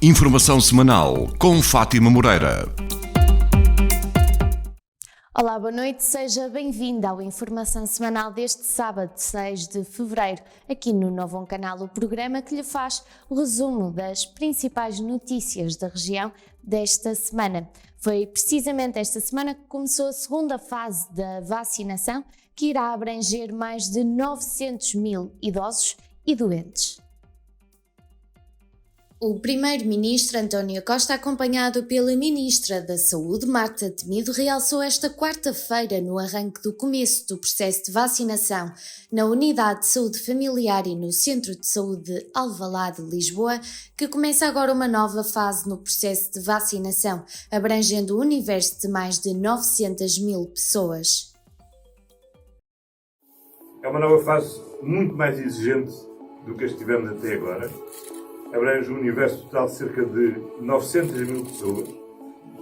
Informação semanal com Fátima Moreira. Olá, boa noite, seja bem-vindo ao Informação Semanal deste sábado, 6 de fevereiro, aqui no Novo Canal, o programa que lhe faz o resumo das principais notícias da região desta semana. Foi precisamente esta semana que começou a segunda fase da vacinação, que irá abranger mais de 900 mil idosos e doentes. O primeiro-ministro António Costa, acompanhado pela ministra da Saúde, Marta Temido, realçou esta quarta-feira, no arranque do começo do processo de vacinação na Unidade de Saúde Familiar e no Centro de Saúde de Alvalade, Lisboa, que começa agora uma nova fase no processo de vacinação, abrangendo o universo de mais de 900 mil pessoas. É uma nova fase muito mais exigente do que estivemos até agora. Abrange um universo total de cerca de 900 mil pessoas,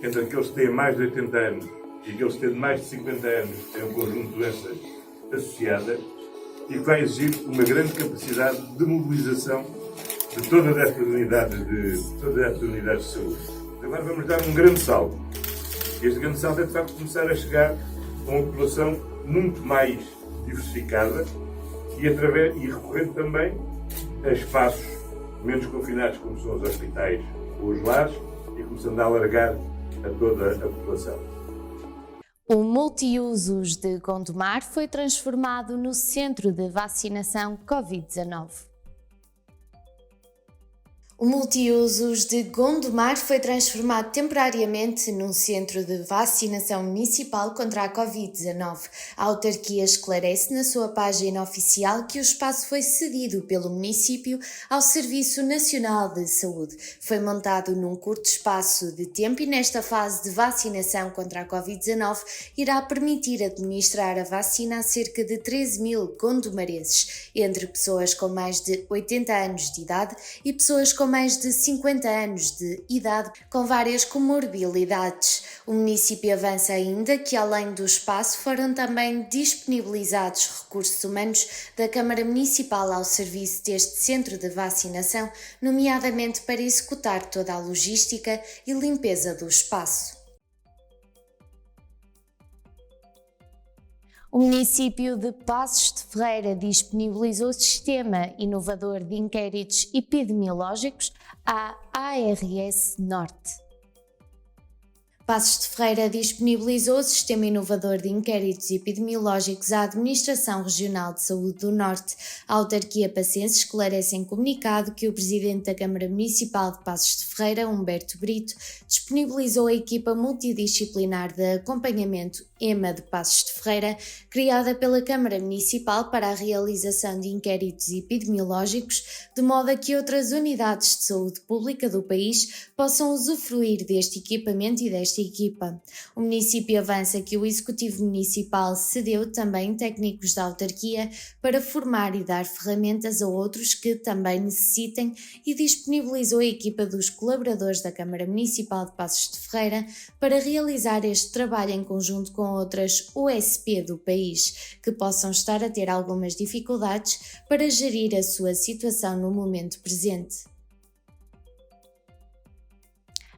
entre aqueles que têm mais de 80 anos e aqueles que têm mais de 50 anos, que têm um conjunto de doenças associadas, e que vai exigir uma grande capacidade de mobilização de todas estas unidades de saúde. Agora vamos dar um grande salto. Este grande salto é de facto começar a chegar a uma população muito mais diversificada e recorrendo também a espaços menos confinados, como são os hospitais ou os lares, e começando a alargar a toda a população. O multiusos de Gondomar foi transformado no centro de vacinação Covid-19. O multiusos de Gondomar foi transformado temporariamente num centro de vacinação municipal contra a Covid-19. A autarquia esclarece na sua página oficial que o espaço foi cedido pelo município ao Serviço Nacional de Saúde. Foi montado num curto espaço de tempo e nesta fase de vacinação contra a Covid-19 irá permitir administrar a vacina a cerca de 13 mil gondomarenses, entre pessoas com mais de 80 anos de idade e pessoas com mais de 50 anos de idade com várias comorbilidades. O município avança ainda que, além do espaço, foram também disponibilizados recursos humanos da Câmara Municipal ao serviço deste centro de vacinação, nomeadamente para executar toda a logística e limpeza do espaço. O município de Passos de Ferreira disponibilizou o sistema inovador de inquéritos epidemiológicos à ARS Norte. Passos de Ferreira disponibilizou o Sistema Inovador de Inquéritos Epidemiológicos à Administração Regional de Saúde do Norte. A autarquia passense esclarece em comunicado que o Presidente da Câmara Municipal de Passos de Ferreira, Humberto Brito, disponibilizou a equipa multidisciplinar de acompanhamento EMA de Passos de Ferreira, criada pela Câmara Municipal para a realização de inquéritos epidemiológicos, de modo a que outras unidades de saúde pública do país possam usufruir deste equipamento e desta equipa. O município avança que o Executivo Municipal cedeu também técnicos da autarquia para formar e dar ferramentas a outros que também necessitem e disponibilizou a equipa dos colaboradores da Câmara Municipal de Passos de Ferreira para realizar este trabalho em conjunto com outras OSP do país, que possam estar a ter algumas dificuldades para gerir a sua situação no momento presente.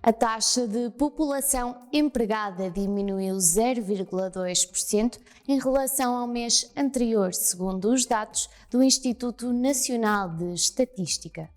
A taxa de população empregada diminuiu 0,2% em relação ao mês anterior, segundo os dados do Instituto Nacional de Estatística.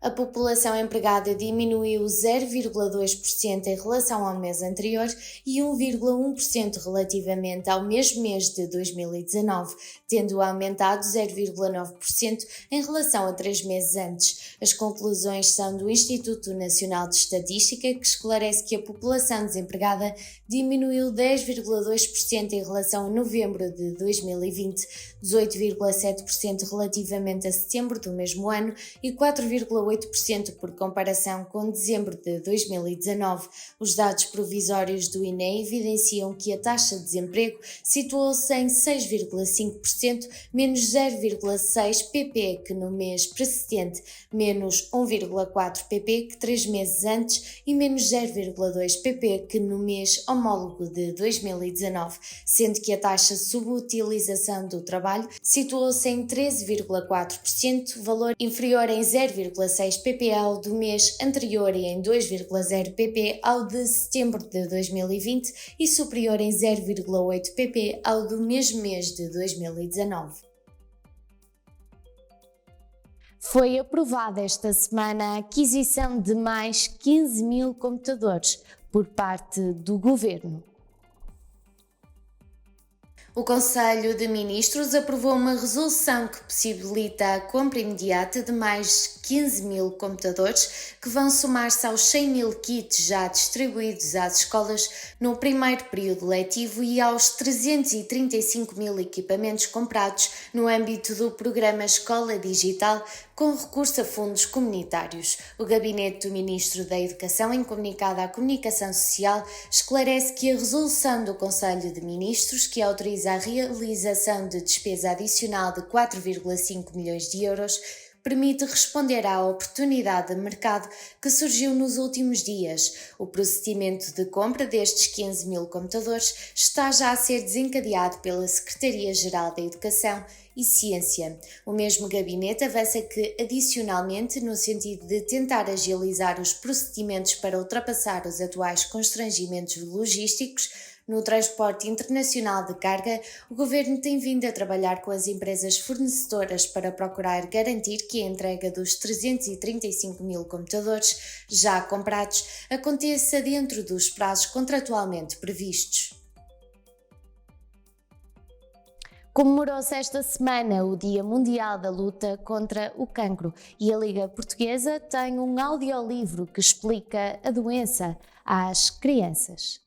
A população empregada diminuiu 0,2% em relação ao mês anterior e 1,1% relativamente ao mesmo mês de 2019, tendo aumentado 0,9% em relação a 3 meses antes. As conclusões são do Instituto Nacional de Estatística, que esclarece que a população desempregada diminuiu 10,2% em relação a novembro de 2020, 18,7% relativamente a setembro do mesmo ano e 4,8% 6,8% por comparação com dezembro de 2019. Os dados provisórios do INE evidenciam que a taxa de desemprego situou-se em 6,5%, menos 0,6 pp que no mês precedente, menos 1,4 pp que 3 meses antes e menos 0,2 pp que no mês homólogo de 2019, sendo que a taxa de subutilização do trabalho situou-se em 13,4%, valor inferior em 0,6 pp ao do mês anterior e em 2,0 pp ao de setembro de 2020 e superior em 0,8 pp ao do mesmo mês de 2019. Foi aprovada esta semana a aquisição de mais 15 mil computadores por parte do Governo. O Conselho de Ministros aprovou uma resolução que possibilita a compra imediata de mais 15 mil computadores, que vão somar-se aos 100 mil kits já distribuídos às escolas no primeiro período letivo e aos 335 mil equipamentos comprados no âmbito do programa Escola Digital, com recurso a fundos comunitários. O Gabinete do Ministro da Educação, em comunicado à Comunicação Social, esclarece que a resolução do Conselho de Ministros, que autoriza a realização de despesa adicional de 4,5 milhões de euros, permite responder à oportunidade de mercado que surgiu nos últimos dias. O procedimento de compra destes 15 mil computadores está já a ser desencadeado pela Secretaria-Geral da Educação e Ciência. O mesmo gabinete avança que, adicionalmente, no sentido de tentar agilizar os procedimentos para ultrapassar os atuais constrangimentos logísticos no transporte internacional de carga, o Governo tem vindo a trabalhar com as empresas fornecedoras para procurar garantir que a entrega dos 335 mil computadores já comprados aconteça dentro dos prazos contratualmente previstos. Comemorou-se esta semana o Dia Mundial da Luta contra o Cancro e a Liga Portuguesa tem um audiolivro que explica a doença às crianças.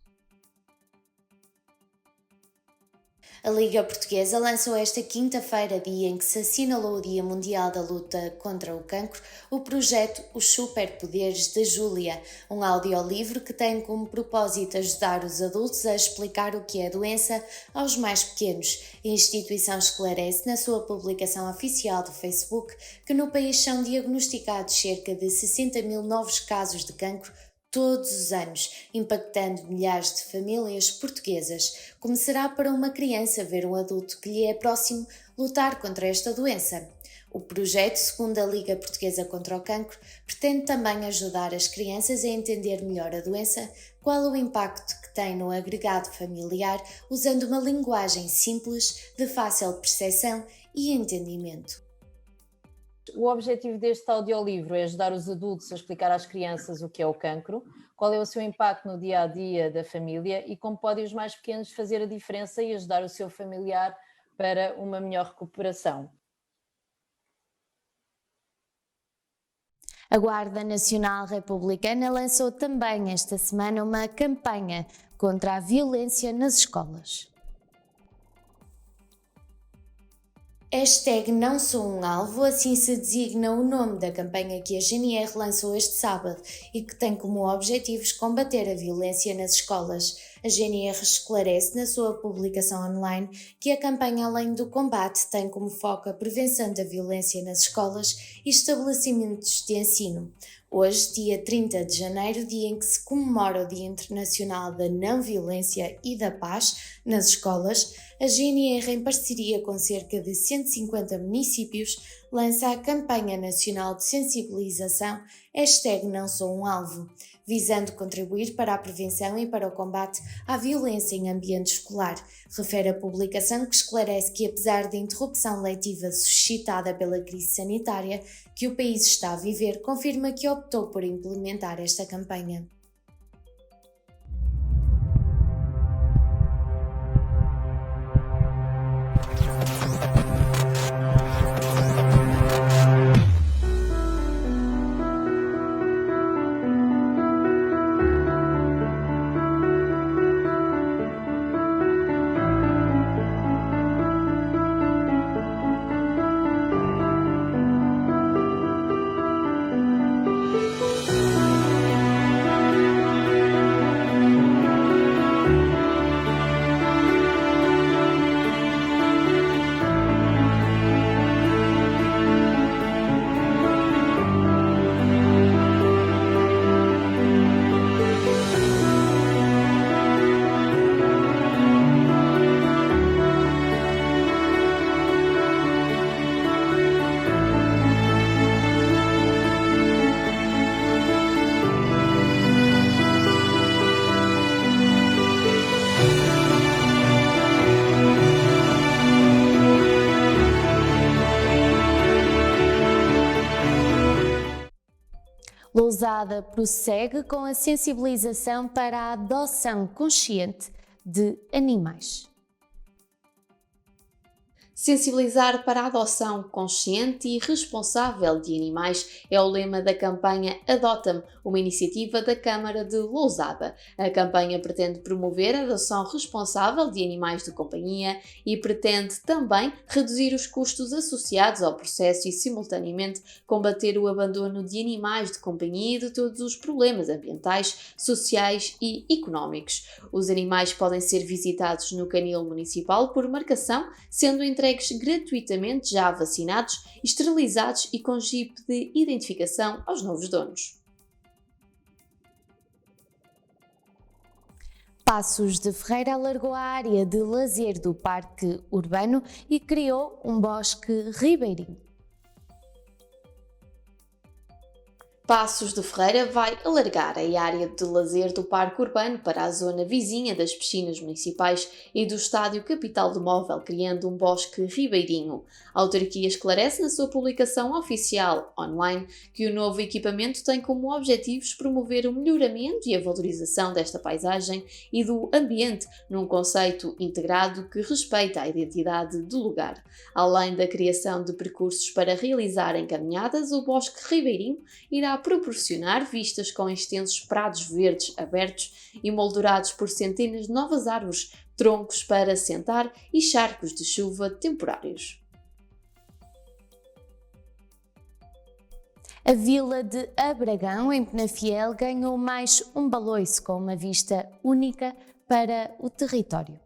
A Liga Portuguesa lançou esta quinta-feira, dia em que se assinalou o Dia Mundial da Luta contra o Cancro, o projeto Os Superpoderes de Júlia, um audiolivro que tem como propósito ajudar os adultos a explicar o que é a doença aos mais pequenos. A instituição esclarece na sua publicação oficial do Facebook que no país são diagnosticados cerca de 60 mil novos casos de cancro todos os anos, impactando milhares de famílias portuguesas. Como será para uma criança ver um adulto que lhe é próximo lutar contra esta doença? O projeto, segundo a Liga Portuguesa contra o Cancro, pretende também ajudar as crianças a entender melhor a doença, qual o impacto que tem no agregado familiar, usando uma linguagem simples, de fácil percepção e entendimento. O objetivo deste audiolivro é ajudar os adultos a explicar às crianças o que é o cancro, qual é o seu impacto no dia-a-dia da família e como podem os mais pequenos fazer a diferença e ajudar o seu familiar para uma melhor recuperação. A Guarda Nacional Republicana lançou também esta semana uma campanha contra a violência nas escolas. Não sou um alvo, assim se designa o nome da campanha que a GNR lançou este sábado e que tem como objetivos combater a violência nas escolas. A GNR esclarece na sua publicação online que a campanha, além do combate, tem como foco a prevenção da violência nas escolas e estabelecimentos de ensino. Hoje, dia 30 de janeiro, dia em que se comemora o Dia Internacional da Não Violência e da Paz nas escolas, a GNR, em parceria com cerca de 150 municípios, lança a campanha nacional de sensibilização #Não Sou um Alvo, visando contribuir para a prevenção e para o combate à violência em ambiente escolar. Refere a publicação que esclarece que, apesar da interrupção letiva suscitada pela crise sanitária que o país está a viver, confirma que optou por implementar esta campanha. Lousada prossegue com a sensibilização para a adoção consciente de animais. Sensibilizar para a adoção consciente e responsável de animais é o lema da campanha Adota-me, uma iniciativa da Câmara de Lousada. A campanha pretende promover a adoção responsável de animais de companhia e pretende também reduzir os custos associados ao processo e, simultaneamente, combater o abandono de animais de companhia e de todos os problemas ambientais, sociais e económicos. Os animais podem ser visitados no canil municipal por marcação, sendo entregues gratuitamente já vacinados, esterilizados e com chip de identificação aos novos donos. Paços de Ferreira alargou a área de lazer do Parque Urbano e criou um bosque ribeirinho. Paços de Ferreira vai alargar a área de lazer do Parque Urbano para a zona vizinha das piscinas municipais e do Estádio Capital do Móvel, criando um bosque ribeirinho. A autarquia esclarece na sua publicação oficial online que o novo equipamento tem como objetivos promover o melhoramento e a valorização desta paisagem e do ambiente num conceito integrado que respeita a identidade do lugar. Além da criação de percursos para realizarem caminhadas, o bosque ribeirinho irá proporcionar vistas com extensos prados verdes abertos e moldurados por centenas de novas árvores, troncos para sentar e charcos de chuva temporários. A vila de Abragão, em Penafiel, ganhou mais um baloiço com uma vista única para o território.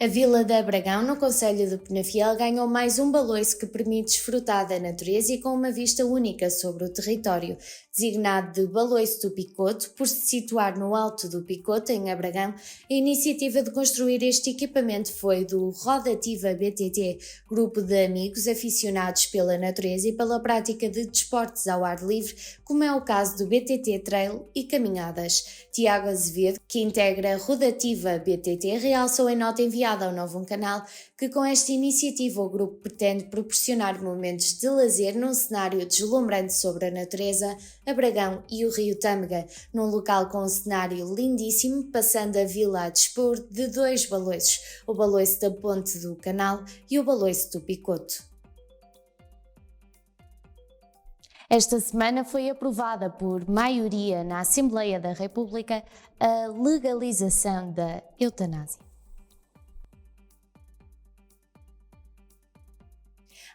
A Vila de Abragão, no concelho de Penafiel, ganhou mais um baloiço que permite desfrutar da natureza e com uma vista única sobre o território. Designado de Baloiço do Picoto, por se situar no alto do Picoto, em Abragão, a iniciativa de construir este equipamento foi do Rodativa BTT, grupo de amigos aficionados pela natureza e pela prática de desportos ao ar livre, como é o caso do BTT Trail e Caminhadas. Tiago Azevedo, que integra a Rodativa BTT, realçou em nota enviada ao Novo Canal que com esta iniciativa o grupo pretende proporcionar momentos de lazer num cenário deslumbrante sobre a natureza, Abragão e o rio Tâmega, num local com um cenário lindíssimo, passando a vila a dispor de dois baloiços, o baloiço da Ponte do Canal e o baloiço do Picoto. Esta semana foi aprovada por maioria na Assembleia da República a legalização da eutanásia.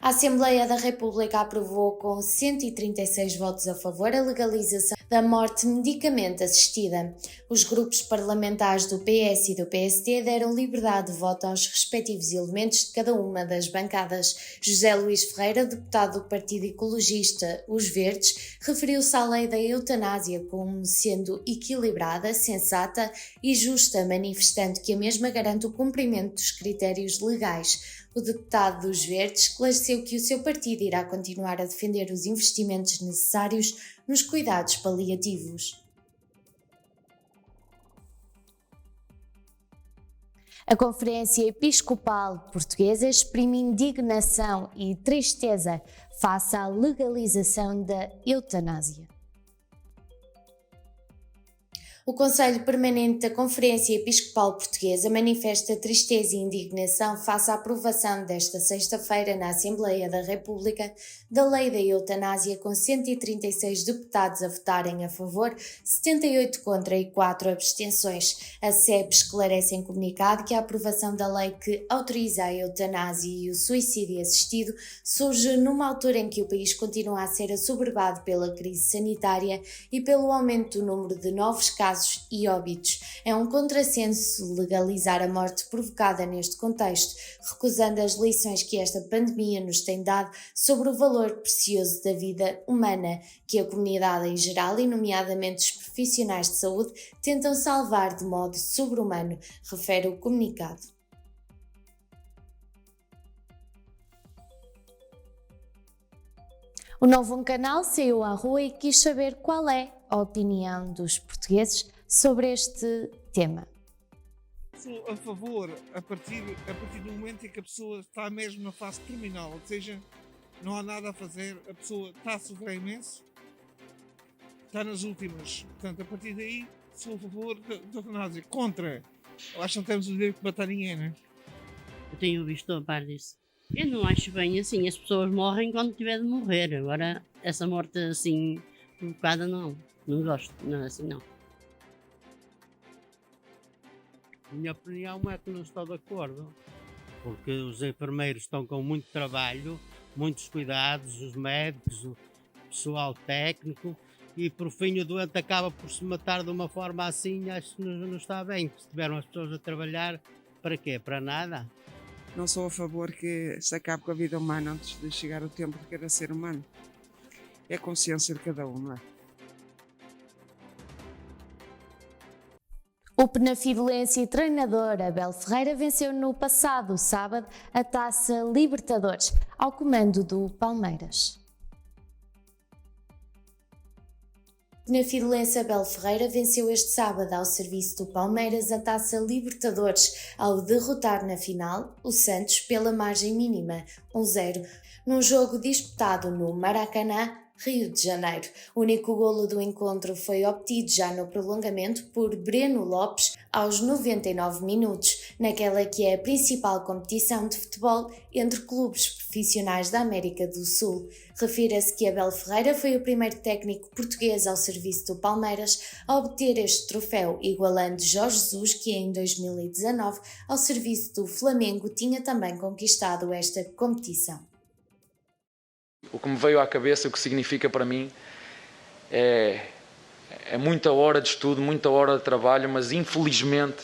A Assembleia da República aprovou com 136 votos a favor a legalização da morte medicamente assistida. Os grupos parlamentares do PS e do PSD deram liberdade de voto aos respectivos elementos de cada uma das bancadas. José Luís Ferreira, deputado do Partido Ecologista Os Verdes, referiu-se à lei da eutanásia como sendo equilibrada, sensata e justa, manifestando que a mesma garante o cumprimento dos critérios legais. O deputado dos Verdes esclareceu que o seu partido irá continuar a defender os investimentos necessários nos cuidados paliativos. A Conferência Episcopal Portuguesa exprime indignação e tristeza face à legalização da eutanásia. O Conselho Permanente da Conferência Episcopal Portuguesa manifesta tristeza e indignação face à aprovação desta sexta-feira na Assembleia da República da Lei da Eutanásia, com 136 deputados a votarem a favor, 78 contra e 4 abstenções. A SEB esclarece em comunicado que a aprovação da lei que autoriza a eutanásia e o suicídio assistido surge numa altura em que o país continua a ser assoberbado pela crise sanitária e pelo aumento do número de novos casos e óbitos. É um contrassenso legalizar a morte provocada neste contexto, recusando as lições que esta pandemia nos tem dado sobre o valor precioso da vida humana, que a comunidade em geral, e nomeadamente os profissionais de saúde, tentam salvar de modo sobre-humano, refere o comunicado. O Novo Canal saiu à rua e quis saber qual é a opinião dos portugueses sobre este tema. Sou a favor a partir do momento em que a pessoa está mesmo na fase terminal, ou seja, não há nada a fazer, a pessoa está a sofrer imenso, está nas últimas. Portanto, a partir daí, sou a favor da eutanásia. Contra, eu acho que não temos o direito de matar ninguém, não é? Eu tenho visto a par disso. Eu não acho bem assim, as pessoas morrem quando tiver de morrer. Agora, essa morte assim, provocada, não gosto, não é assim, não. Minha opinião é que não estou de acordo, porque os enfermeiros estão com muito trabalho, muitos cuidados, os médicos, o pessoal técnico, e por fim o doente acaba por se matar de uma forma assim, acho que não está bem. Se tiveram as pessoas a trabalhar, para quê? Para nada? Não sou a favor que se acabe com a vida humana antes de chegar o tempo de querer ser humano. É a consciência de cada um, não é? O penafidelense e treinador Abel Ferreira venceu no passado sábado a Taça Libertadores, ao comando do Palmeiras. O penafidelense Abel Ferreira venceu este sábado ao serviço do Palmeiras a Taça Libertadores, ao derrotar na final o Santos pela margem mínima, 1-0, num jogo disputado no Maracanã, Rio de Janeiro. O único golo do encontro foi obtido já no prolongamento por Breno Lopes aos 99 minutos, naquela que é a principal competição de futebol entre clubes profissionais da América do Sul. Refira-se que Abel Ferreira foi o primeiro técnico português ao serviço do Palmeiras a obter este troféu, igualando Jorge Jesus, que em 2019, ao serviço do Flamengo, tinha também conquistado esta competição. O que me veio à cabeça, o que significa para mim, é muita hora de estudo, muita hora de trabalho, mas infelizmente,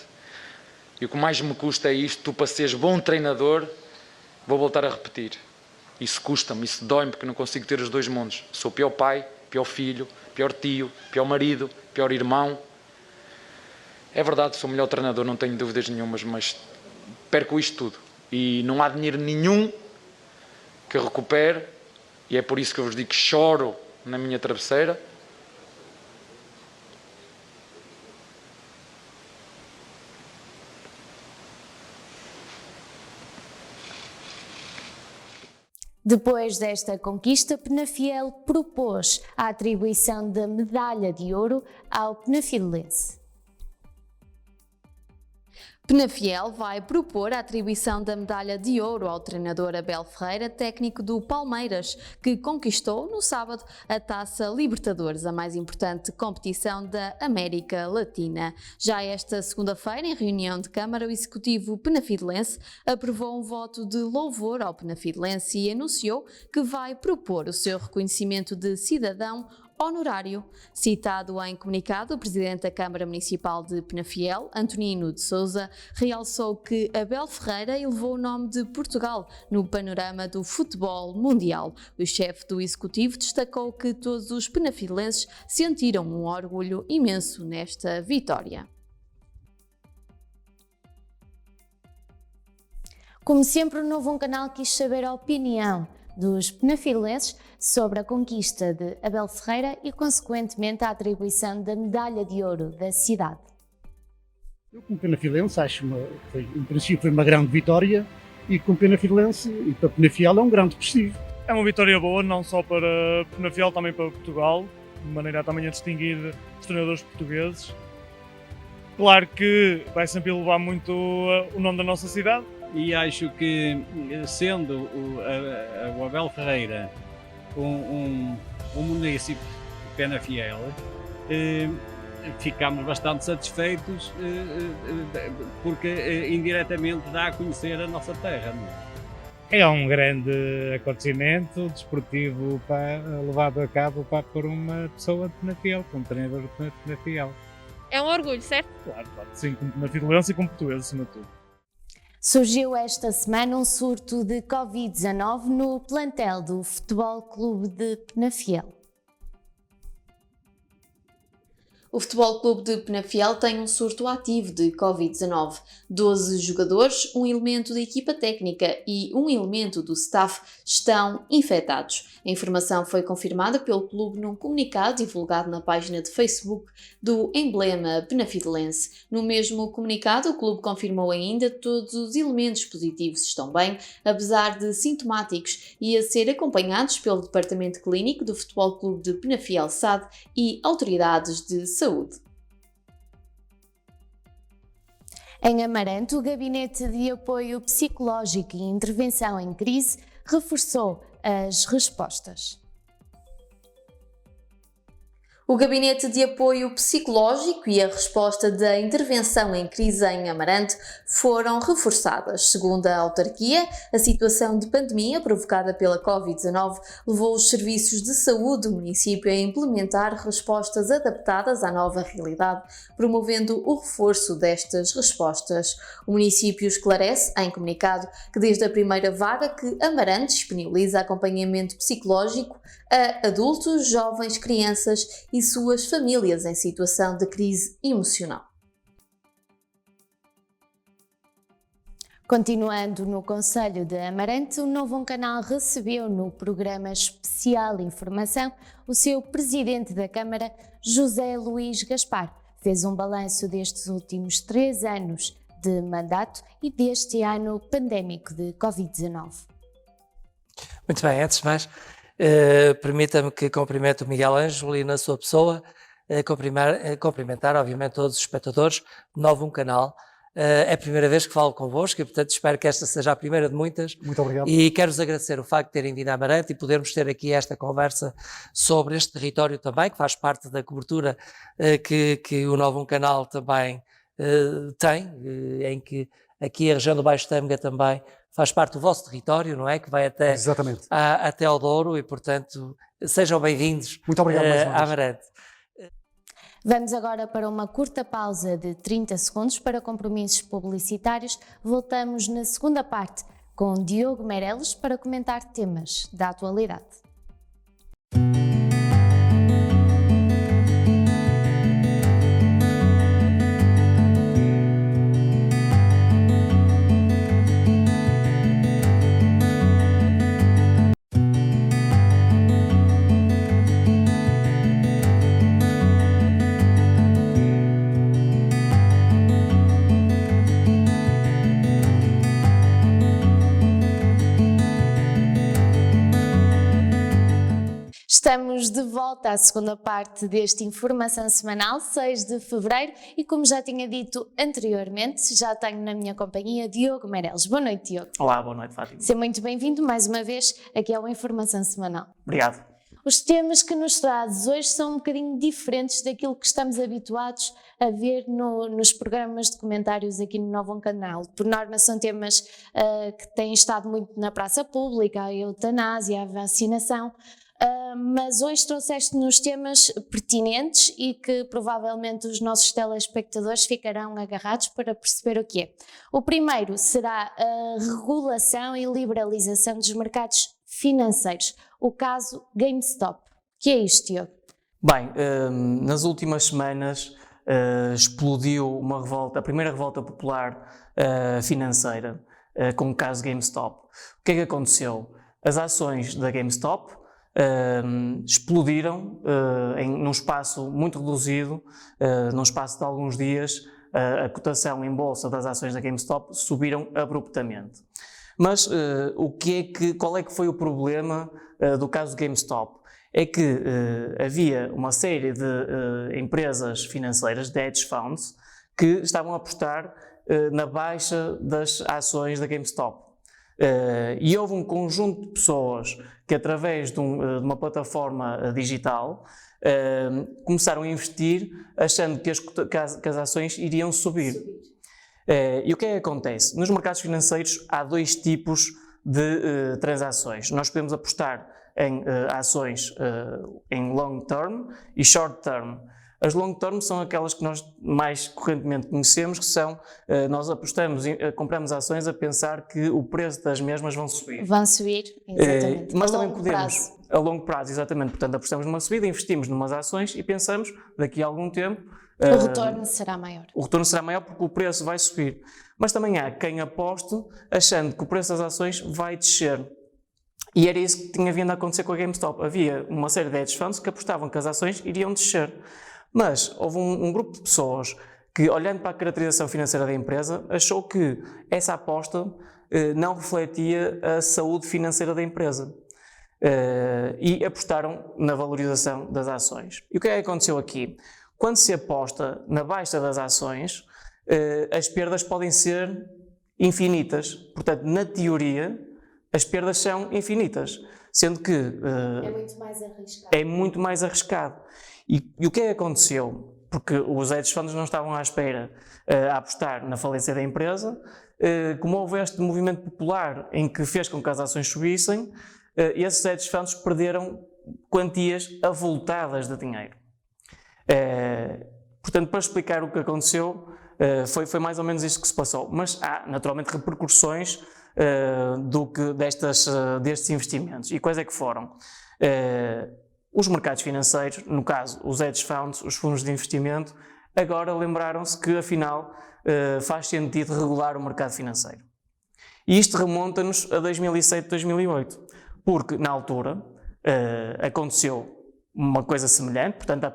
e o que mais me custa é isto, tu para seres bom treinador, vou voltar a repetir. Isso custa-me, isso dói-me, porque não consigo ter os dois mundos. Sou pior pai, pior filho, pior tio, pior marido, pior irmão. É verdade, sou o melhor treinador, não tenho dúvidas nenhumas, mas perco isto tudo. E não há dinheiro nenhum que recupere. E é por isso que eu vos digo que choro na minha travesseira. Depois desta conquista, Penafiel propôs a atribuição da medalha de ouro ao penafidelense. Penafiel vai propor a atribuição da medalha de ouro ao treinador Abel Ferreira, técnico do Palmeiras, que conquistou no sábado a Taça Libertadores, a mais importante competição da América Latina. Já esta segunda-feira, em reunião de Câmara, o executivo penafidelense aprovou um voto de louvor ao penafidelense e anunciou que vai propor o seu reconhecimento de cidadão honorário. Citado em comunicado, o presidente da Câmara Municipal de Penafiel, Antonino de Sousa, realçou que Abel Ferreira elevou o nome de Portugal no panorama do futebol mundial. O chefe do executivo destacou que todos os penafidelenses sentiram um orgulho imenso nesta vitória. Como sempre, o Novo Canal quis saber a opinião dos penafidelenses sobre a conquista de Abel Ferreira e, consequentemente, a atribuição da medalha de ouro da cidade. Eu, como penafidelense, acho que em princípio foi uma grande vitória e como penafidelense e para Penafiel é um grande prestígio. É uma vitória boa, não só para Penafiel, também para Portugal, de maneira também a distinguir os treinadores portugueses. Claro que vai sempre elevar muito o nome da nossa cidade. E acho que, sendo o Abel Ferreira um município de Penafiel, ficamos bastante satisfeitos porque indiretamente dá a conhecer a nossa terra. É um grande acontecimento desportivo levado a cabo por uma pessoa de Penafiel, como treinador de Penafiel. É um orgulho, certo? Claro, sim, como penafidelense e como português, acima de tudo. Surgiu esta semana um surto de Covid-19 no plantel do Futebol Clube de Penafiel. O Futebol Clube de Penafiel tem um surto ativo de Covid-19. 12 jogadores, um elemento da equipa técnica e um elemento do staff estão infectados. A informação foi confirmada pelo clube num comunicado divulgado na página de Facebook do emblema penafidelense. No mesmo comunicado, o clube confirmou ainda que todos os elementos positivos estão bem, apesar de sintomáticos, e a ser acompanhados pelo Departamento Clínico do Futebol Clube de Penafiel SAD e autoridades de saúde. Em Amarante, o Gabinete de Apoio Psicológico e Intervenção em Crise reforçou as respostas. O Gabinete de Apoio Psicológico e a resposta da intervenção em crise em Amarante foram reforçadas. Segundo a autarquia, a situação de pandemia provocada pela Covid-19 levou os serviços de saúde do município a implementar respostas adaptadas à nova realidade, promovendo o reforço destas respostas. O município esclarece, em comunicado, que desde a primeira vaga que Amarante disponibiliza acompanhamento psicológico a adultos, jovens, crianças e suas famílias em situação de crise emocional. Continuando no concelho de Amarante, o Novo Canal recebeu no programa especial Informação o seu presidente da Câmara, José Luís Gaspar. Fez um balanço destes últimos 3 anos de mandato e deste ano pandémico de Covid-19. Muito bem, antes de mais, permita-me que cumprimente o Miguel Ângelo e na sua pessoa, cumprimentar obviamente todos os espectadores do Novo Canal. É a primeira vez que falo convosco e, portanto, espero que esta seja a primeira de muitas. Muito obrigado. E quero-vos agradecer o facto de terem vindo a Amarante e podermos ter aqui esta conversa sobre este território também, que faz parte da cobertura que o Novo Canal também tem, em que aqui a região do Baixo Tâmega também faz parte do vosso território, não é? Que vai até, até ao Douro e, portanto, sejam bem-vindos. Muito obrigado mais uma vez. A Amarante. Vamos agora para uma curta pausa de 30 segundos para compromissos publicitários. Voltamos na segunda parte com Diogo Meireles para comentar temas da atualidade. Estamos de volta à segunda parte deste Informação Semanal, 6 de fevereiro, e como já tinha dito anteriormente, já tenho na minha companhia Diogo Meireles. Boa noite, Diogo. Olá, boa noite, Fátima. Seja muito bem-vindo mais uma vez aqui ao Informação Semanal. Obrigado. Os temas que nos trazes hoje são um bocadinho diferentes daquilo que estamos habituados a ver nos programas de comentários aqui no Novo Canal. Por norma são temas que têm estado muito na praça pública, a eutanásia, a vacinação, mas hoje trouxeste-nos temas pertinentes e que provavelmente os nossos telespectadores ficarão agarrados para perceber o que é. O primeiro será a regulação e liberalização dos mercados financeiros, o caso GameStop. O que é isto, Diogo? Bem, nas últimas semanas explodiu uma revolta, a primeira revolta popular financeira com o caso GameStop. O que é que aconteceu? As ações da GameStop explodiram num espaço muito reduzido, num espaço de alguns dias. A cotação em bolsa das ações da GameStop subiram abruptamente. Mas qual é que foi o problema do caso GameStop? É que havia uma série de empresas financeiras, de hedge funds, que estavam a apostar na baixa das ações da GameStop. E houve um conjunto de pessoas que, através de uma plataforma digital, começaram a investir achando que as ações iriam subir. E o que é que acontece? Nos mercados financeiros há 2 tipos de transações. Nós podemos apostar em ações em long term e short term. As long term são aquelas que nós mais correntemente conhecemos, que são, nós apostamos, compramos ações a pensar que o preço das mesmas vão subir. Vão subir, exatamente. Mas também podemos, a longo prazo, exatamente. Portanto, apostamos numa subida, investimos numas ações e pensamos, daqui a algum tempo... O retorno será maior. O retorno será maior porque o preço vai subir. Mas também há quem aposte achando que o preço das ações vai descer. E era isso que tinha vindo a acontecer com a GameStop. Havia uma série de hedge funds que apostavam que as ações iriam descer. Mas houve um grupo de pessoas que, olhando para a caracterização financeira da empresa, achou que essa aposta não refletia a saúde financeira da empresa. E apostaram na valorização das ações. E o que é que aconteceu aqui? Quando se aposta na baixa das ações, as perdas podem ser infinitas. Portanto, na teoria, as perdas são infinitas, sendo que é muito mais arriscado. É muito mais arriscado. E o que é que aconteceu? Porque os hedge funds não estavam à espera a apostar na falência da empresa, como houve este movimento popular em que fez com que as ações subissem, esses hedge funds perderam quantias avultadas de dinheiro. Portanto, para explicar o que aconteceu, foi mais ou menos isto que se passou. Mas há, naturalmente, repercussões destes investimentos. E quais é que foram? Os mercados financeiros, no caso, os hedge funds, os fundos de investimento, agora lembraram-se que, afinal, faz sentido regular o mercado financeiro. E isto remonta-nos a 2007, 2008, porque, na altura, aconteceu uma coisa semelhante, portanto,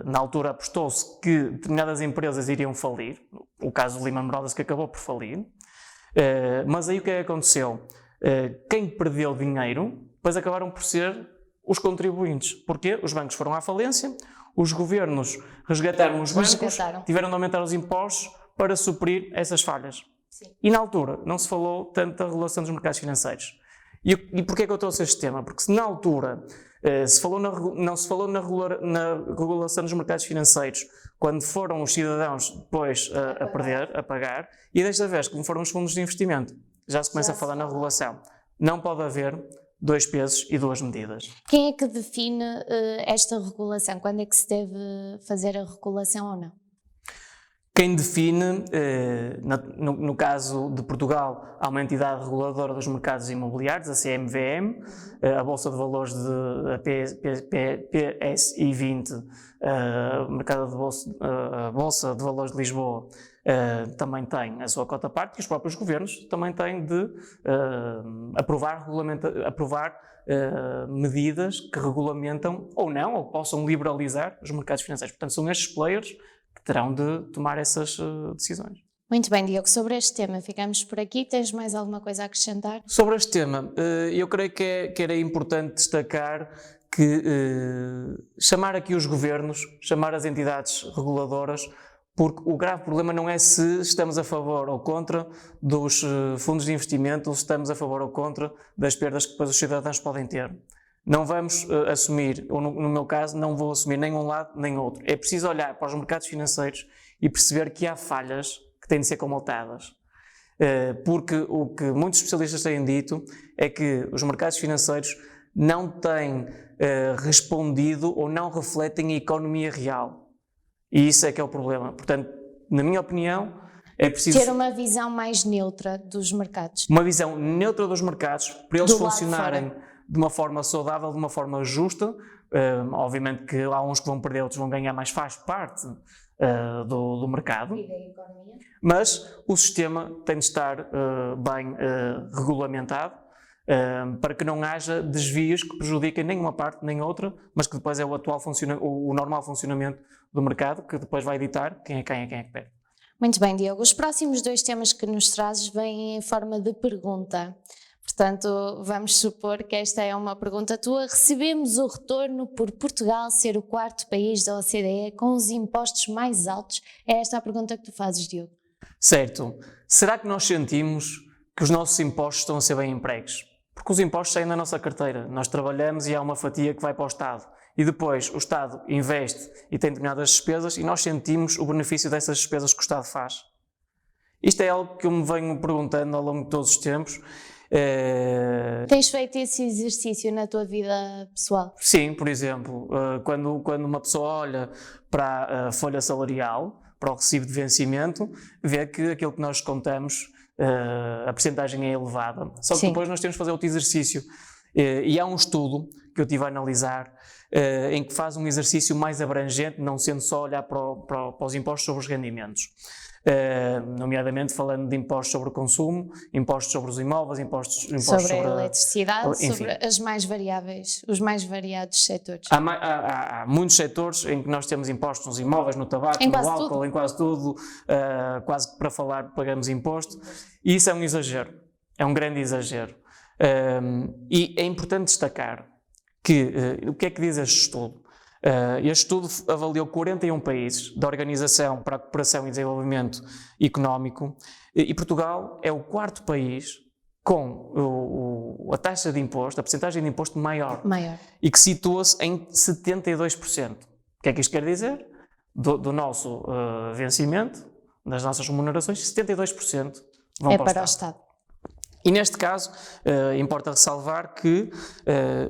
na altura apostou-se que determinadas empresas iriam falir, o caso do Lehman Brothers, que acabou por falir, mas aí o que é que aconteceu? Quem perdeu dinheiro, depois acabaram por ser os contribuintes. Porquê? Os bancos foram à falência, os governos resgataram os bancos, tiveram de aumentar os impostos para suprir essas falhas. Sim. E na altura não se falou tanto da regulação dos mercados financeiros. E porquê é que eu trouxe este tema? Porque se na altura não se falou na regulação dos mercados financeiros, quando foram os cidadãos depois a pagar, e desta vez, como foram os fundos de investimento, já se começa a falar na regulação. Não pode haver dois pesos e duas medidas. Quem é que define esta regulação? Quando é que se deve fazer a regulação ou não? Quem define, no caso de Portugal, há uma entidade reguladora dos mercados imobiliários, a CMVM, a Bolsa de Valores PSI 20, a Bolsa de Valores de Lisboa, também tem a sua cota parte, e os próprios governos também têm de aprovar medidas que regulamentam ou não, ou possam liberalizar os mercados financeiros. Portanto, são estes players que terão de tomar essas decisões. Muito bem, Diogo, sobre este tema ficamos por aqui. Tens mais alguma coisa a acrescentar? Sobre este tema, eu creio que era importante destacar que chamar aqui os governos, chamar as entidades reguladoras, porque o grave problema não é se estamos a favor ou contra dos fundos de investimento, ou se estamos a favor ou contra das perdas que depois os cidadãos podem ter. Não vamos assumir, ou no meu caso, não vou assumir nem um lado nem outro. É preciso olhar para os mercados financeiros e perceber que há falhas que têm de ser comatadas. Porque o que muitos especialistas têm dito é que os mercados financeiros não têm respondido ou não refletem a economia real. E isso é que é o problema. Portanto, na minha opinião, é preciso ter uma visão mais neutra dos mercados. Uma visão neutra dos mercados, para eles funcionarem de uma forma saudável, de uma forma justa. Obviamente que há uns que vão perder, outros vão ganhar, mas faz parte do mercado. E da economia. Mas o sistema tem de estar bem regulamentado, para que não haja desvios que prejudiquem nem uma parte nem outra, mas que depois é o normal funcionamento do mercado, que depois vai ditar quem é que perde. Muito bem, Diogo. Os próximos dois temas que nos trazes vêm em forma de pergunta. Portanto, vamos supor que esta é uma pergunta tua. Recebemos o retorno por Portugal ser o quarto país da OCDE com os impostos mais altos? É esta a pergunta que tu fazes, Diogo. Certo. Será que nós sentimos que os nossos impostos estão a ser bem empregos? Porque os impostos saem da nossa carteira. Nós trabalhamos e há uma fatia que vai para o Estado. E depois o Estado investe e tem determinadas despesas e nós sentimos o benefício dessas despesas que o Estado faz. Isto é algo que eu me venho perguntando ao longo de todos os tempos. Tens feito esse exercício na tua vida pessoal? Sim, por exemplo, quando uma pessoa olha para a folha salarial, para o recibo de vencimento, vê que aquilo que nós contamos, a percentagem é elevada. Só que depois nós temos de fazer outro exercício, E há um estudo que eu estive a analisar em que faz um exercício mais abrangente, não sendo só olhar para os impostos sobre os rendimentos. Nomeadamente falando de impostos sobre o consumo, impostos sobre os imóveis, impostos sobre a eletricidade, enfim, sobre as mais variáveis, os mais variados setores. Há muitos setores em que nós temos impostos nos imóveis, no tabaco, no álcool, tudo. Em quase tudo, quase que para falar pagamos imposto, e isso é um exagero, é um grande exagero. E é importante destacar que, o que é que diz este estudo? Este estudo avaliou 41 países da Organização para a Cooperação e Desenvolvimento Económico e Portugal é o 4º país com a taxa de imposto, a percentagem de imposto maior. E que situa-se em 72%. O que é que isto quer dizer? Do nosso vencimento, das nossas remunerações, 72% vão para o Estado. E neste caso, importa ressalvar que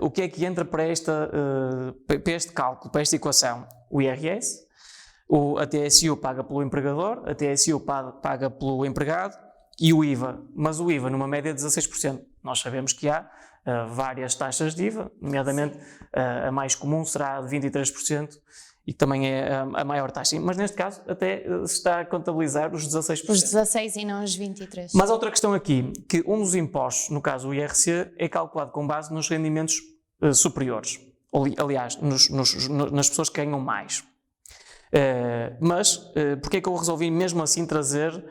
o que é que entra para este cálculo, para esta equação? O IRS, a TSU paga pelo empregador, a TSU paga pelo empregado e o IVA, mas o IVA numa média de 16%. Nós sabemos que há várias taxas de IVA, nomeadamente a mais comum será de 23%, e que também é a maior taxa. Mas neste caso até se está a contabilizar os 16%. Os 16% e não os 23%. Mas há outra questão aqui, que um dos impostos, no caso o IRC, é calculado com base nos rendimentos superiores. Aliás, nas pessoas que ganham mais. Mas porque é que eu resolvi mesmo assim trazer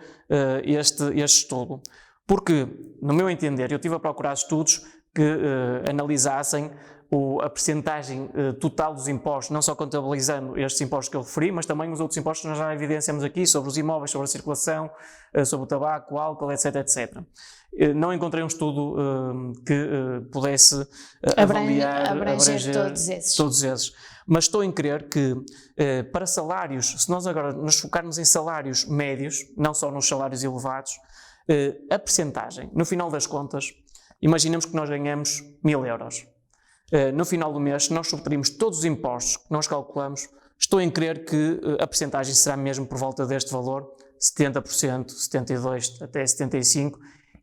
este estudo? Porque, no meu entender, eu estive a procurar estudos que analisassem a percentagem total dos impostos, não só contabilizando estes impostos que eu referi, mas também os outros impostos que nós já evidenciamos aqui, sobre os imóveis, sobre a circulação, sobre o tabaco, o álcool, etc, etc. Não encontrei um estudo que pudesse abranger todos esses. Mas estou em crer que para salários, se nós agora nos focarmos em salários médios, não só nos salários elevados, a percentagem, no final das contas, imaginemos que nós ganhamos 1.000 euros. No final do mês, se nós subtraímos todos os impostos que nós calculamos, estou em crer que a percentagem será mesmo por volta deste valor, 70%, 72%, até 75%,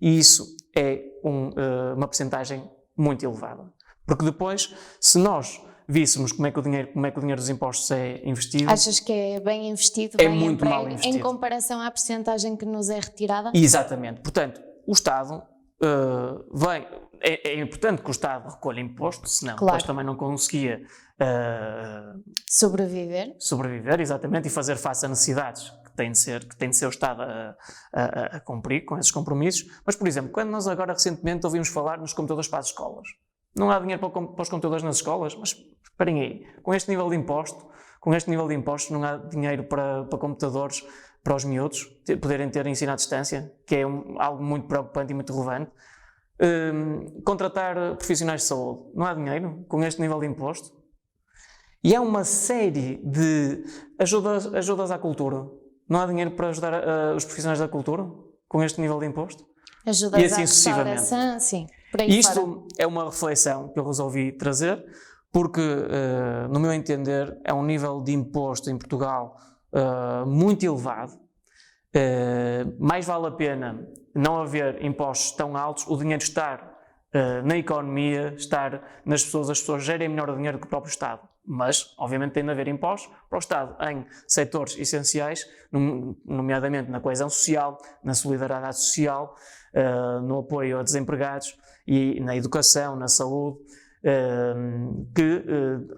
e isso é uma percentagem muito elevada. Porque depois, se nós víssemos como é que o dinheiro dos impostos é investido... Achas que é bem investido? É muito mal investido. Em comparação à percentagem que nos é retirada? Exatamente. Portanto, o Estado é importante que o Estado recolha imposto, senão depois também não conseguia sobreviver, exatamente, e fazer face a necessidades que tem de ser o Estado a cumprir com esses compromissos. Mas, por exemplo, quando nós agora recentemente ouvimos falar nos computadores para as escolas, não há dinheiro para os computadores nas escolas, mas esperem aí, com este nível de imposto não há dinheiro para computadores para os miúdos poderem ter ensino à distância, que é algo muito preocupante e muito relevante. Contratar profissionais de saúde, não há dinheiro com este nível de imposto. E há uma série de ajudas à cultura, não há dinheiro para ajudar os profissionais da cultura com este nível de imposto. Ajudas e assim à restauração, sim. Isto é uma reflexão que eu resolvi trazer, porque, no meu entender, é um nível de imposto em Portugal muito elevado. Mais vale a pena não haver impostos tão altos, o dinheiro estar na economia, estar nas pessoas, as pessoas gerem melhor o dinheiro que o próprio Estado. Mas, obviamente, tem de haver impostos para o Estado em setores essenciais, nomeadamente na coesão social, na solidariedade social, no apoio a desempregados e na educação, na saúde, que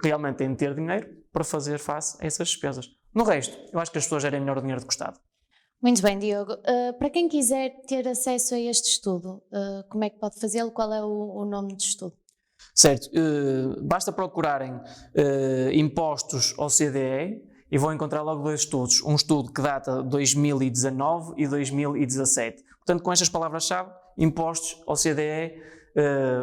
realmente têm de ter dinheiro para fazer face a essas despesas. No resto, eu acho que as pessoas gerem melhor o dinheiro do que o Estado. Muito bem, Diogo. Para quem quiser ter acesso a este estudo, como é que pode fazê-lo? Qual é o nome do estudo? Certo. Basta procurarem impostos OCDE e vão encontrar logo dois estudos. Um estudo que data de 2019 e 2017. Portanto, com estas palavras-chave, impostos OCDE,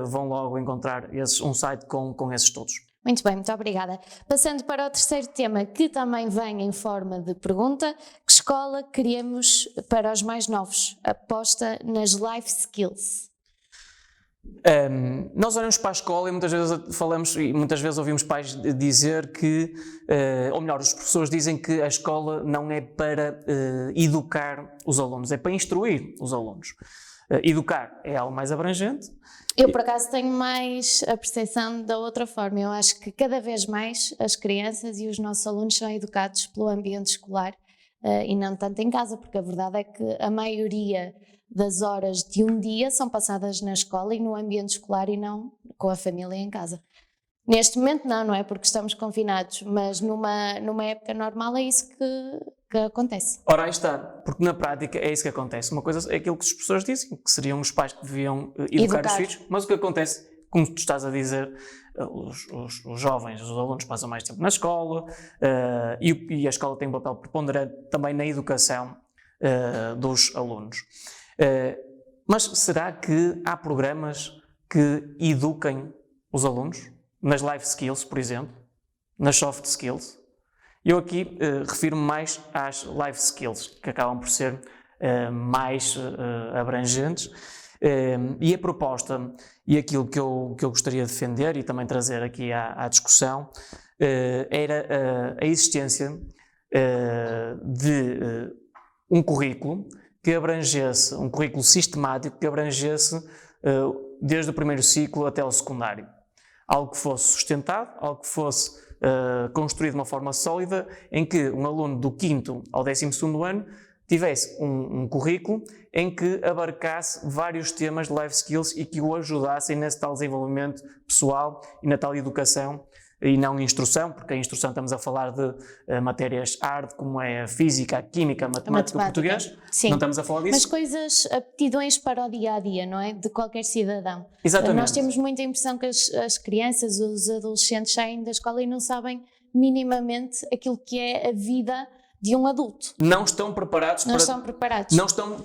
vão logo encontrar um site com esses estudos. Muito bem, muito obrigada. Passando para o terceiro tema, que também vem em forma de pergunta: que escola queremos para os mais novos? Aposta nas life skills. Nós olhamos para a escola e muitas vezes ouvimos pais dizer que, ou melhor, os professores dizem que a escola não é para educar os alunos, é para instruir os alunos. Educar é algo mais abrangente. Eu, por acaso, tenho mais a percepção da outra forma. Eu acho que cada vez mais as crianças e os nossos alunos são educados pelo ambiente escolar e não tanto em casa, porque a verdade é que a maioria das horas de um dia são passadas na escola e no ambiente escolar e não com a família em casa. Neste momento não é? Porque estamos confinados, mas numa época normal é isso que acontece. Ora, aí está, porque na prática é isso que acontece. Uma coisa é aquilo que os professores dizem, que seriam os pais que deviam educar os filhos, mas o que acontece, como tu estás a dizer, os jovens, os alunos passam mais tempo na escola e a escola tem um papel preponderante também na educação dos alunos. Mas será que há programas que eduquem os alunos? Nas life skills, por exemplo, nas soft skills? Eu aqui refiro-me mais às life skills, que acabam por ser mais abrangentes. E a proposta, e aquilo que eu gostaria de defender e também trazer aqui à discussão, era a existência de um currículo que abrangesse, um currículo sistemático que abrangesse desde o primeiro ciclo até o secundário. Algo que fosse sustentado, algo que fosse construído de uma forma sólida, em que um aluno do 5º ao 12º ano tivesse um currículo em que abarcasse vários temas de life skills e que o ajudassem nesse tal desenvolvimento pessoal e na tal educação e não instrução, porque a instrução estamos a falar de matérias hard, como é a física, a química, a matemática, o português. Sim. Não estamos a falar disso. Mas coisas, aptidões para o dia-a-dia, não é? De qualquer cidadão. Exatamente. Nós temos muita impressão que as crianças, os adolescentes saem da escola e não sabem minimamente aquilo que é a vida de um adulto. Não estão preparados Não estão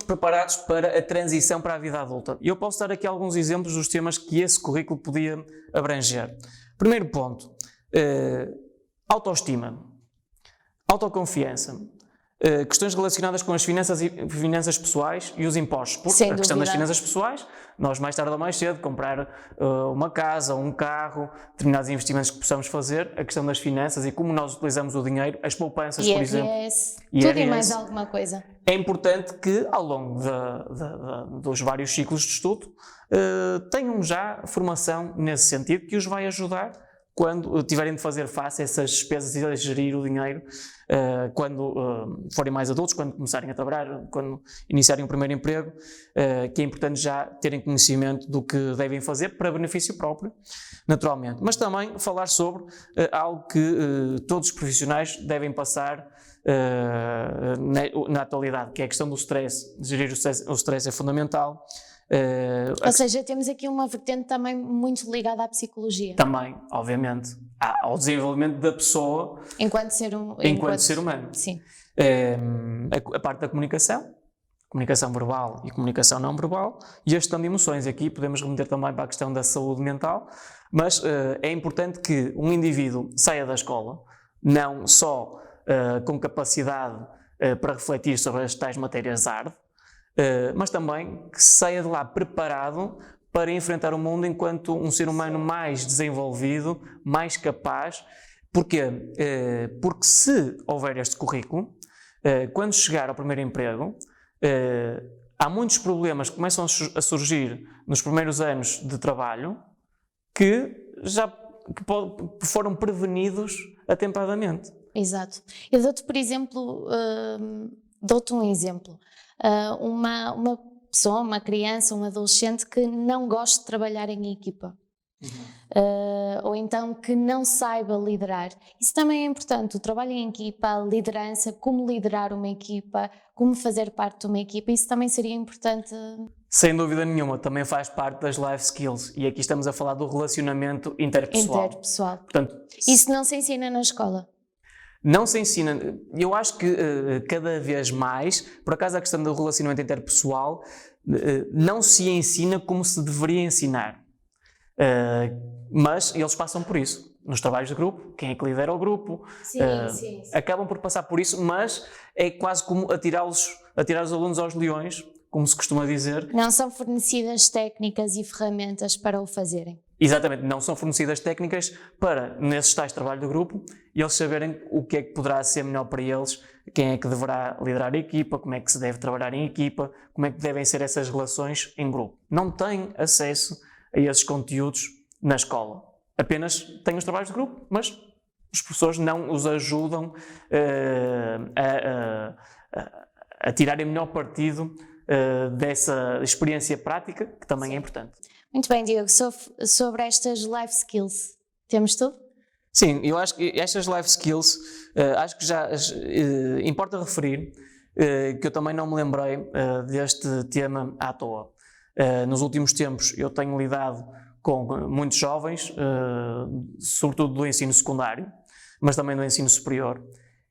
preparados para a transição para a vida adulta. E eu posso dar aqui alguns exemplos dos temas que esse currículo podia abranger. Primeiro ponto, autoestima, autoconfiança, questões relacionadas com as finanças pessoais e os impostos. Porque a questão das finanças pessoais, nós mais tarde ou mais cedo comprar uma casa, um carro, determinados investimentos que possamos fazer, a questão das finanças e como nós utilizamos o dinheiro, as poupanças, por exemplo. Tudo e mais alguma coisa. É importante que ao longo dos vários ciclos de estudo tenham já formação nesse sentido que os vai ajudar quando tiverem de fazer face a essas despesas e a gerir o dinheiro, quando forem mais adultos, quando começarem a trabalhar, quando iniciarem o primeiro emprego, que é importante já terem conhecimento do que devem fazer para benefício próprio, naturalmente. Mas também falar sobre algo que todos os profissionais devem passar na atualidade, que é a questão do stress. Gerir o stress é fundamental. Ou seja, temos aqui uma vertente também muito ligada à psicologia. Também, obviamente, ao desenvolvimento da pessoa enquanto ser humano. Sim. A parte da comunicação verbal e comunicação não verbal, e a gestão de emoções. Aqui podemos remeter também para a questão da saúde mental, mas é importante que um indivíduo saia da escola não só com capacidade para refletir sobre as tais matérias hard, mas também que saia de lá preparado para enfrentar o mundo enquanto um ser humano mais desenvolvido, mais capaz. Porquê? Porque se houver este currículo, quando chegar ao primeiro emprego, há muitos problemas que começam a surgir nos primeiros anos de trabalho que foram prevenidos atempadamente. Exato. Eu dou-te, por exemplo, um exemplo. Uma pessoa, uma criança, um adolescente que não gosta de trabalhar em equipa. Ou então que não saiba liderar. Isso também é importante, o trabalho em equipa, a liderança, como liderar uma equipa, como fazer parte de uma equipa, isso também seria importante. Sem dúvida nenhuma, também faz parte das life skills, e aqui estamos a falar do relacionamento interpessoal. Portanto, isso não se ensina na escola? Não se ensina. Eu acho que cada vez mais, por acaso a questão do relacionamento interpessoal, não se ensina como se deveria ensinar. Mas eles passam por isso. Nos trabalhos de grupo, quem é que lidera o grupo, sim. Acabam por passar por isso, mas é quase como atirar os alunos aos leões, como se costuma dizer. Não são fornecidas técnicas e ferramentas para o fazerem. Exatamente, não são fornecidas técnicas para, nesses tais trabalho do grupo, eles saberem o que é que poderá ser melhor para eles, quem é que deverá liderar a equipa, como é que se deve trabalhar em equipa, como é que devem ser essas relações em grupo. Não têm acesso a esses conteúdos na escola. Apenas têm os trabalhos de grupo, mas os professores não os ajudam a tirarem melhor partido dessa experiência prática, que também é importante. Muito bem, Diogo. Sobre estas life skills, temos tudo? Sim, eu acho que estas life skills, acho que já importa referir que eu também não me lembrei deste tema à toa. Nos últimos tempos eu tenho lidado com muitos jovens, sobretudo do ensino secundário, mas também do ensino superior,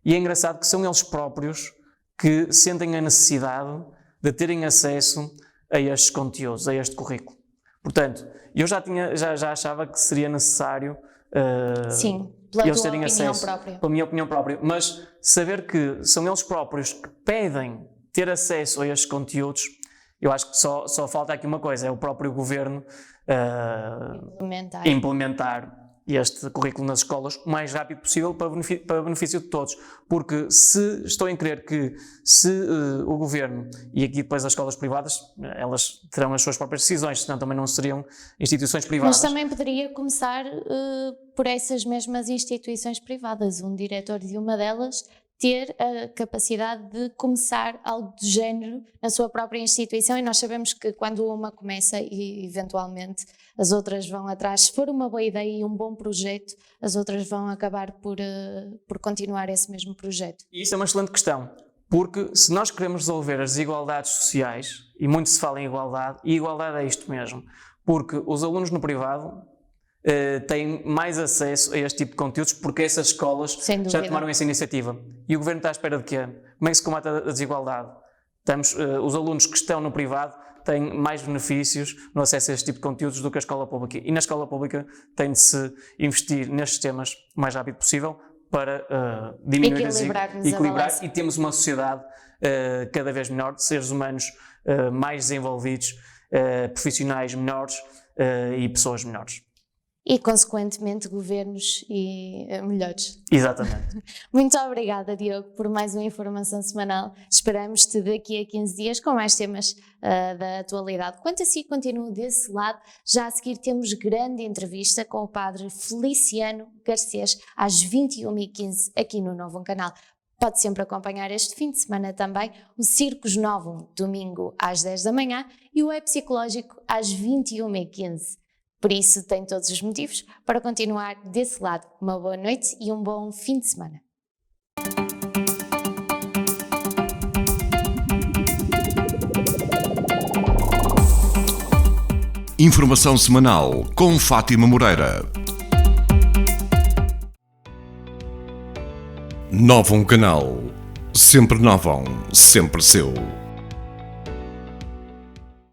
e é engraçado que são eles próprios que sentem a necessidade de terem acesso a estes conteúdos, a este currículo. Portanto, eu já achava que seria necessário sim, pela eles tua terem opinião acesso, própria. pela minha opinião própria, mas saber que são eles próprios que pedem ter acesso a estes conteúdos, eu acho que só falta aqui uma coisa, é o próprio governo implementar este currículo nas escolas o mais rápido possível para benefício de todos, porque se estou em crer que se o governo e aqui depois as escolas privadas, elas terão as suas próprias decisões, senão também não seriam instituições privadas. Mas também poderia começar por essas mesmas instituições privadas, um diretor de uma delas ter a capacidade de começar algo do género na sua própria instituição, e nós sabemos que quando uma começa e eventualmente as outras vão atrás, se for uma boa ideia e um bom projeto, as outras vão acabar por continuar esse mesmo projeto. E isso é uma excelente questão, porque se nós queremos resolver as desigualdades sociais, e muito se fala em igualdade, e igualdade é isto mesmo, porque os alunos no privado têm mais acesso a este tipo de conteúdos porque essas escolas já tomaram essa iniciativa. E o governo está à espera de quê? Como é que se combate a desigualdade? Os alunos que estão no privado têm mais benefícios no acesso a este tipo de conteúdos do que a escola pública. E na escola pública tem de se investir nestes temas o mais rápido possível para diminuir equilibrar e temos uma sociedade cada vez melhor, de seres humanos mais desenvolvidos, profissionais melhores e pessoas melhores. E, consequentemente, governos melhores. Exatamente. Muito obrigada, Diogo, por mais uma informação semanal. Esperamos-te daqui a 15 dias com mais temas da atualidade. Quanto a si, continuo desse lado. Já a seguir temos grande entrevista com o padre Feliciano Garcês, às 21h15, aqui no Novo Canal. Pode sempre acompanhar este fim de semana também o Circos Novum, domingo às 10 da manhã, e o E-Psicológico às 21h15. Por isso, tem todos os motivos para continuar desse lado. Uma boa noite e um bom fim de semana. Informação semanal com Fátima Moreira. Novo Canal. Sempre Novum, sempre seu.